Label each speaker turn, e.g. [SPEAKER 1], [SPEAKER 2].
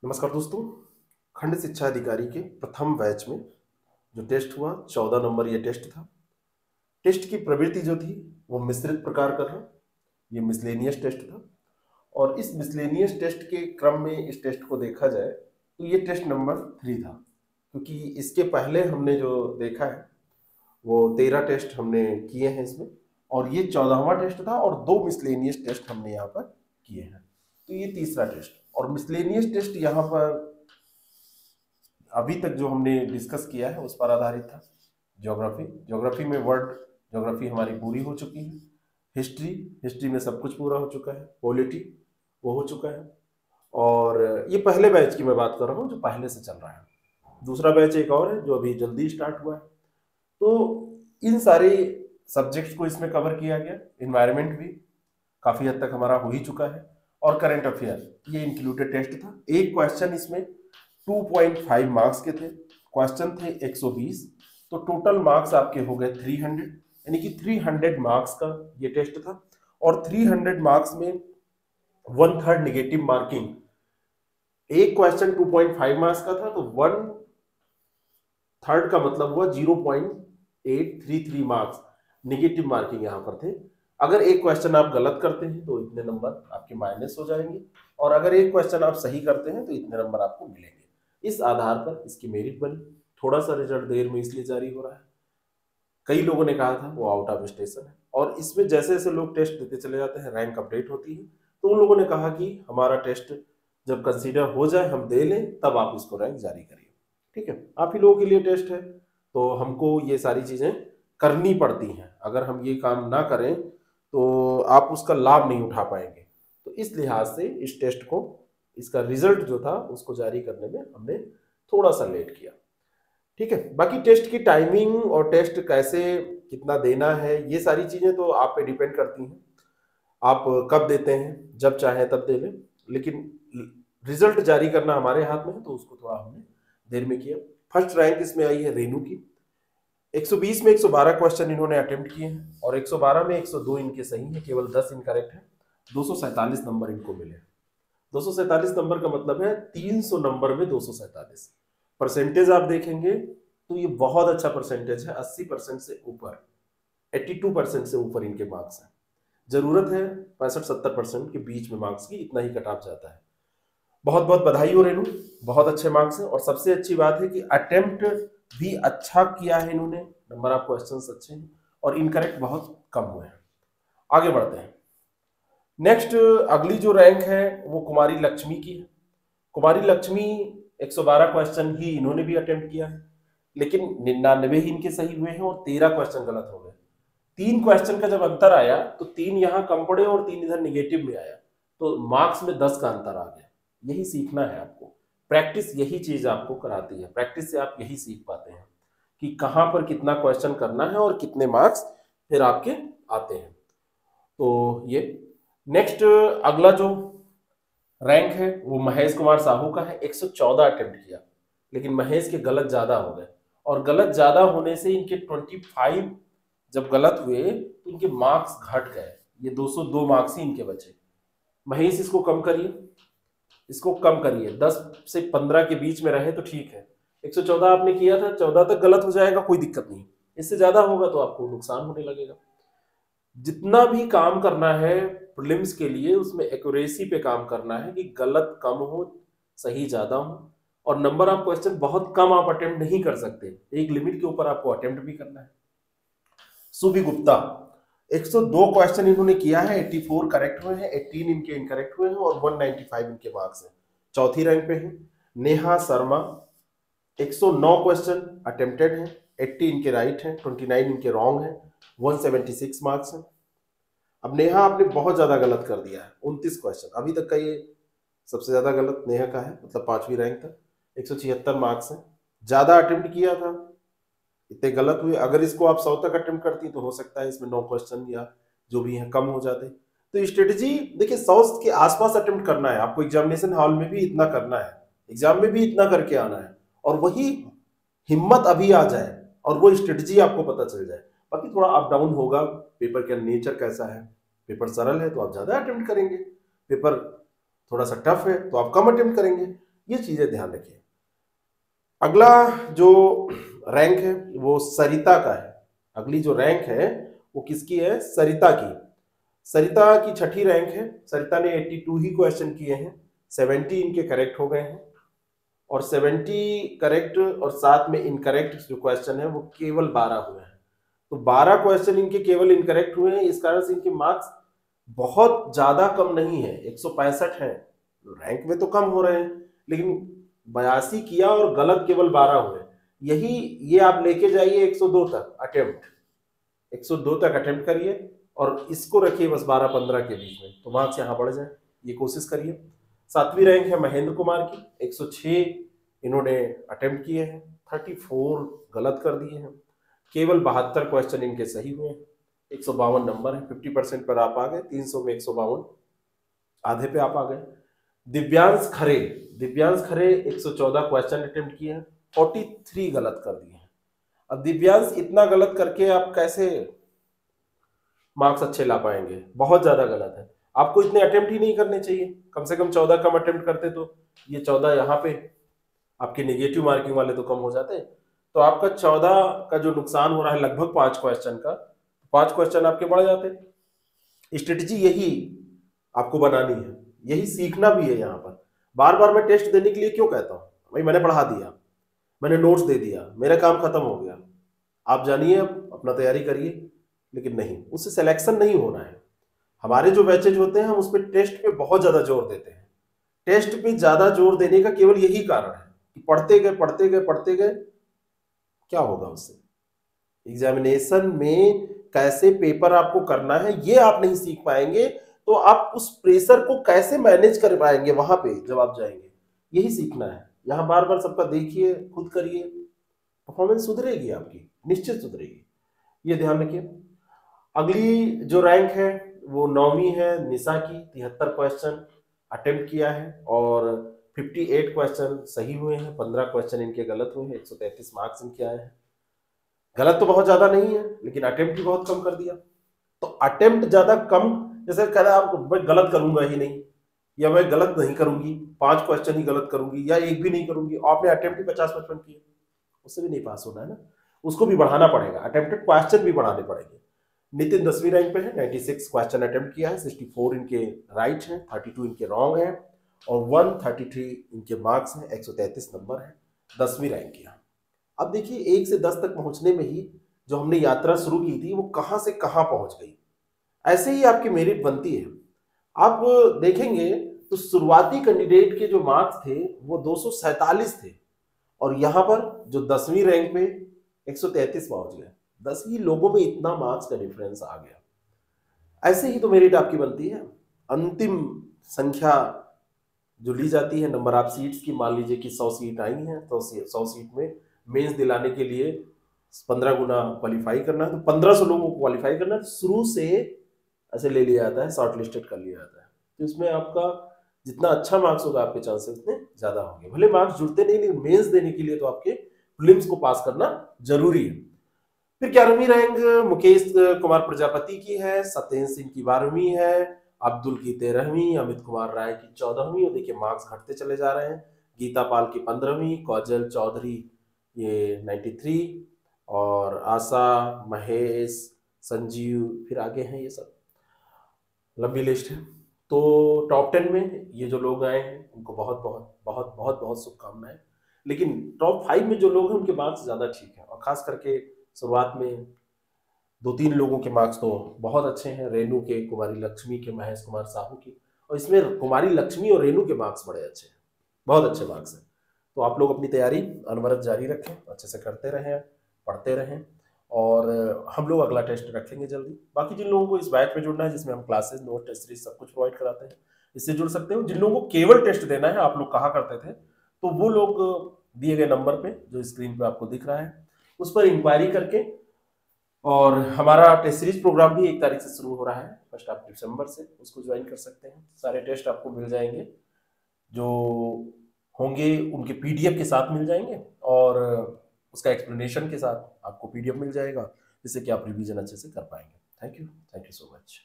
[SPEAKER 1] नमस्कार दोस्तों। खंड शिक्षा अधिकारी के प्रथम बैच में जो टेस्ट हुआ 14 नंबर ये टेस्ट था। टेस्ट की प्रवृत्ति जो थी वो मिश्रित प्रकार का था। ये मिसलेनियस टेस्ट था और इस मिसलेनियस टेस्ट के क्रम में इस टेस्ट को देखा जाए तो ये टेस्ट नंबर 3 था, क्योंकि इसके पहले हमने जो देखा है वो 13 टेस्ट हमने किए हैं इसमें, और ये 14वां टेस्ट था और 2 मिसलेनियस टेस्ट हमने यहाँ पर किए हैं। तो ये तीसरा टेस्ट और मिसलेनियस टेस्ट यहाँ पर अभी तक जो हमने डिस्कस किया है उस पर आधारित था। ज्योग्राफी में वर्ल्ड ज्योग्राफी हमारी पूरी हो चुकी है। हिस्ट्री में सब कुछ पूरा हो चुका है। पॉलिटी वो हो चुका है। और ये पहले बैच की मैं बात कर रहा हूँ जो पहले से चल रहा है। दूसरा बैच एक और है जो अभी जल्दी स्टार्ट हुआ है। तो इन सारे सब्जेक्ट्स को इसमें कवर किया गया। इन्वायरमेंट भी काफ़ी हद तक हमारा हो ही चुका है और करंट अफेयर ये इंक्लूडेड टेस्ट था। एक क्वेश्चन इसमें 2.5 मार्क्स के थे। क्वेश्चन थे 120, तो टोटल मार्क्स आपके हो गए 300, यानी कि 300 मार्क्स का ये टेस्ट था। और 300 मार्क्स में 1/3 नेगेटिव मार्किंग। एक क्वेश्चन 2.5 मार्क्स का था तो 1/3 का मतलब हुआ 0.833 मार्क्स नेगेटिव मार्किंग यहाँ पर थे। अगर एक क्वेश्चन आप गलत करते हैं तो इतने नंबर आपके माइनस हो जाएंगे, और अगर एक क्वेश्चन आप सही करते हैं तो इतने नंबर आपको मिलेंगे। इस आधार पर इसकी मेरिट बनी। थोड़ा सा रिजल्ट देर में इसलिए जारी हो रहा है, कई लोगों ने कहा था वो आउट ऑफ स्टेशन है, और इसमें जैसे जैसे लोग टेस्ट देते चले जाते हैं रैंक अपडेट होती है, तो उन लोगों ने कहा कि हमारा टेस्ट जब कंसीडर हो जाए हम दे लें तब आप इसको रैंक जारी करिए। ठीक है, आप ही लोगों के लिए टेस्ट है तो हमको ये सारी चीजें करनी पड़ती हैं। अगर हम ये काम ना करें तो आप उसका लाभ नहीं उठा पाएंगे। तो इस लिहाज से इस टेस्ट को, इसका रिजल्ट जो था उसको जारी करने में हमने थोड़ा सा लेट किया। ठीक है, बाकी टेस्ट की टाइमिंग और टेस्ट कैसे कितना देना है ये सारी चीजें तो आप पे डिपेंड करती हैं। आप कब देते हैं, जब चाहे तब दे लें, लेकिन रिजल्ट जारी करना हमारे हाथ में है, तो उसको थोड़ा हमने देर में किया। फर्स्ट रैंक इसमें आई है रेनू की। 120 में 112 क्वेश्चन इन्होंने अटेम्प्ट किए हैं और 112 में 102 इनके सही है, केवल 10 इनकरेक्ट है। 247 नंबर इनको मिले। 247 नंबर का मतलब है 300 नंबर में 247। परसेंटेज आप देखेंगे तो ये बहुत अच्छा परसेंटेज है। 80% से ऊपर, 82% से ऊपर इनके मार्क्स हैं। जरूरत है 65-70% के बीच में मार्क्स की, इतना ही कट ऑफ जाता है। बहुत बहुत बधाई हो रेनू, बहुत अच्छे मार्क्स हैं। और सबसे अच्छी बात है कि अटेम्प्ट भी अच्छा किया है इन्होंने, नंबर ऑफ क्वेश्चंस अच्छे हैं और इनकरेक्ट बहुत कम हुए हैं। आगे बढ़ते हैं। नेक्स्ट अगली जो रैंक है वो कुमारी लक्ष्मी की है। कुमारी लक्ष्मी 112 क्वेश्चन ही इन्होंने भी अटेम्प्ट किया है, लेकिन 99 ही इनके सही हुए हैं और 13 क्वेश्चन गलत हो गए। 3 क्वेश्चन का जब अंतर आया तो 3 यहाँ कम पड़े और 3 इधर निगेटिव में आया, तो मार्क्स में 10 का अंतर आ गया। यही सीखना है आपको। प्रैक्टिस यही चीज आपको कराती है। प्रैक्टिस से आप यही सीख पाते हैं कि कहाँ पर कितना क्वेश्चन करना है और कितने मार्क्स फिर आपके आते हैं। तो ये नेक्स्ट अगला जो रैंक है वो महेश कुमार साहू का है। 114 अटेम्प्ट किया, लेकिन महेश के गलत ज्यादा हो गए, और गलत ज्यादा होने से इनके 25 जब गलत हुए तो इनके मार्क्स घट गए। ये 202 मार्क्स ही इनके बचे। महेश इसको कम करिए, इसको कम करिए, 10 से 15 के बीच में रहे तो ठीक है। 114 आपने किया था, 14 तक गलत हो जाएगा, कोई दिक्कत नहीं। इससे ज्यादा होगा तो आपको नुकसान होने लगेगा। जितना भी काम करना है प्रीलिम्स के लिए उसमें एक्यूरेसी पे काम करना है कि गलत कम हो, सही ज्यादा हो। और नंबर ऑफ क्वेश्चन बहुत कम आप अटेम्प्ट नहीं कर सकते, एक लिमिट के ऊपर आपको अटेम्प्ट भी करना है। सुबी गुप्ता 102 क्वेश्चन इन्होंने किया है, 84 करेक्ट हुए हैं, 18 इनके इनकरेक्ट हुए हैं और 195 इनके मार्क्स हैं। चौथी रैंक पे है। नेहा शर्मा 109 क्वेश्चन अटेम्प्टेड हैं, 80 इनके राइट हैं, 29 इनके रॉन्ग हैं, 176 मार्क्स हैं। अब नेहा आपने बहुत ज्यादा गलत कर दिया है, 29 क्वेश्चन अभी तक का ये सबसे ज्यादा गलत नेहा का है, मतलब 5वीं रैंक तक। 176 मार्क्स हैं, ज्यादा अटेम्प्ट किया था, इतने गलत हुए। अगर इसको आप 100 तक अटेम्प्ट करती तो हो सकता है इसमें 9 क्वेश्चन या जो भी है कम हो जाते। तो स्ट्रेटेजी देखिए 100 के आसपास अटेम्प्ट करना है आपको। एग्जामिनेशन हॉल में भी इतना करना है, एग्जाम में भी इतना करके आना है, और वही हिम्मत अभी आ जाए और वो स्ट्रेटेजी आपको पता चल जाए। बाकी थोड़ा अप डाउन होगा, पेपर का नेचर कैसा है। पेपर सरल है तो आप ज्यादा अटेम्प्ट करेंगे, पेपर थोड़ा सा टफ है तो आप कम अटेम्प्ट करेंगे। ये चीजें ध्यान रखिए। अगला जो रैंक है वो सरिता का है। अगली जो रैंक है वो किसकी है? सरिता की। सरिता की छठी रैंक है। सरिता ने 82 ही क्वेश्चन किए हैं, 70 इनके करेक्ट हो गए हैं, और 70 करेक्ट और साथ में इनकरेक्ट जो क्वेश्चन है वो केवल 12 हुए हैं। तो 12 क्वेश्चन इनके केवल इनकरेक्ट हुए हैं, इस कारण से इनके मार्क्स बहुत ज्यादा कम नहीं है, 165 है। रैंक में तो कम हो रहे हैं, लेकिन 82 किया और गलत केवल 12 हुए। यही ये आप लेके जाइए 102 तक अटेम्प्ट, 102 तक अटेम्प्ट करिए और इसको रखिए बस 12-15 के बीच में, तो मार्क्स यहाँ बढ़ जाए, ये कोशिश करिए। 7वीं रैंक है महेंद्र कुमार की, 106 इन्होंने अटेम्प्ट किए हैं, 34 गलत कर दिए हैं, केवल 72 क्वेश्चन इनके सही हुए हैं, 152 नंबर है, 50% पर आप आ गए, 300 में 152, आधे पे आप आ गए। दिव्यांश खरे, दिव्यांश खरे 114 क्वेश्चन अटेम्प्ट किए हैं, 43 गलत कर दिए हैं। अब दिव्यांश इतना गलत करके आप कैसे मार्क्स अच्छे ला पाएंगे? बहुत ज्यादा गलत है, आपको इतने अटेम्प्ट ही नहीं करने चाहिए, कम से कम 14 कम अटेम्प्ट करते तो ये 14 यहाँ पे आपके नेगेटिव मार्किंग वाले तो कम हो जाते। तो आपका 14 का जो नुकसान हो रहा है लगभग 5 क्वेश्चन का, 5 क्वेश्चन आपके बढ़ जाते। स्ट्रेटजी यही आपको बनानी है, यही सीखना भी है। यहाँ पर बार बार मैं टेस्ट देने के लिए क्यों कहता हूँ? भाई मैंने पढ़ा दिया, मैंने नोट्स दे दिया, मेरा काम खत्म हो गया, आप जानिए अब अपना तैयारी करिए। लेकिन नहीं, उससे सिलेक्शन नहीं होना है। हमारे जो बैचेज होते हैं हम उस पर टेस्ट पे बहुत ज्यादा जोर देते हैं। टेस्ट पे ज्यादा जोर देने का केवल यही कारण है कि पढ़ते गए पढ़ते गए पढ़ते गए, क्या होगा उससे? एग्जामिनेशन में कैसे पेपर आपको करना है ये आप नहीं सीख पाएंगे, तो आप उस प्रेशर को कैसे मैनेज कर पाएंगे वहां पे जब आप जाएंगे, यही सीखना है। यहाँ बार बार सबका देखिए, खुद करिए, परफॉर्मेंस सुधरेगी आपकी, निश्चित सुधरेगी, ये ध्यान रखिए। अगली जो रैंक है वो 9वीं है, निशा की, 73 क्वेश्चन अटेम्प्ट किया है और 58 क्वेश्चन सही हुए हैं, 15 क्वेश्चन इनके गलत हुए हैं, 133 मार्क्स इनके आए हैं। गलत तो बहुत ज्यादा नहीं है, लेकिन अटेम्प्ट ही बहुत कम कर दिया। तो अटेम्प्ट ज्यादा कम, जैसे कह रहे आप मैं गलत करूंगा ही नहीं, या मैं गलत नहीं करूंगी, 5 क्वेश्चन ही गलत करूंगी, या एक भी नहीं करूंगी, आपने अटेम्प्ट ही 50-55 किए, उससे भी नहीं पास होना है ना, उसको भी बढ़ाना पड़ेगा, अटेम्प्टेड क्वेश्चन भी बढ़ाने पड़ेंगे। नितिन 10वीं रैंक पे है, 96 क्वेश्चन अटेम्प्ट किया है, 64 इनके राइट हैं, 32 इनके रॉन्ग हैं और 133 इनके मार्क्स हैं, 133 नंबर है, 10वीं रैंक किया। अब देखिए 1 से 10 तक पहुंचने में ही जो हमने यात्रा शुरू की थी वो कहां से कहां पहुंच गई। ऐसे ही आपकी मेरिट बनती है। आप देखेंगे तो शुरुआती कैंडिडेट के जो मार्क्स थे वो 247 थे और यहां पर जो 10वीं रैंक पे 133 पहुंच गए। 10 ही लोगों में इतना मार्क्स का डिफरेंस आ गया। ऐसे ही तो मेरिट आपकी बनती है। अंतिम संख्या जो ली जाती है, नंबर ऑफ सीट्स की, मान लीजिए कि 100 सीट आई हैं तो 100 सीट में मेंस दिलाने के लिए 15 गुना क्वालिफाई करना है, तो 1500 लोगों को क्वालिफाई करना है। शुरू से ऐसे ले लिया जाता है, शॉर्ट लिस्टेड कर लिया जाता है। तो इसमें आपका जितना अच्छा मार्क्स होगा आपके चांसेस उतने ज्यादा होंगे। भले मार्क्स जुड़ते नहीं, लेकिन मेंस देने के लिए तो आपके प्रीलिम्स को पास करना जरूरी है। फिर 11वीं रैंक मुकेश कुमार प्रजापति की है, सत्येंद्र सिंह की 12वीं है, अब्दुल की 13वीं, अमित कुमार राय की 14वीं, और देखिए मार्क्स घटते चले जा रहे हैं। गीता पाल की 15वीं, कौजल चौधरी ये 93, और आशा, महेश, संजीव, फिर आगे हैं, ये सब लंबी लिस्ट है। तो टॉप 10 में ये जो लोग आए हैं उनको बहुत बहुत बहुत बहुत बहुत शुभकामनाएं। लेकिन टॉप 5 में जो लोग हैं उनके मार्क्स ज्यादा ठीक है, और खास करके शुरुआत में 2-3 लोगों के मार्क्स तो बहुत अच्छे हैं, रेनू के, कुमारी लक्ष्मी के, महेश कुमार साहू के, और इसमें कुमारी लक्ष्मी और रेनू के मार्क्स बड़े अच्छे हैं, बहुत अच्छे मार्क्स हैं। तो आप लोग अपनी तैयारी अनवरत जारी रखें, अच्छे से करते रहें, पढ़ते रहें, और हम लोग अगला टेस्ट रखेंगे जल्दी। बाकी जिन लोगों को इस बैच में जुड़ना है जिसमें हम क्लासेस, नोट, टेस्ट सीरीज सब कुछ प्रोवाइड कराते हैं, इससे जुड़ सकते हो। जिन लोगों को केवल टेस्ट देना है, आप लोग कहा करते थे, तो वो लोग दिए गए नंबर पे जो स्क्रीन पे आपको दिख रहा है उस पर इंक्वायरी करके, और हमारा टेस्ट सीरीज प्रोग्राम भी 1 तारीख से शुरू हो रहा है, 1 दिसंबर से, उसको ज्वाइन कर सकते हैं। सारे टेस्ट आपको मिल जाएंगे, जो होंगे उनके PDF के साथ मिल जाएंगे, और उसका एक्सप्लेनेशन के साथ आपको PDF मिल जाएगा, जिससे कि आप रिवीजन अच्छे से कर पाएंगे। Thank you so much.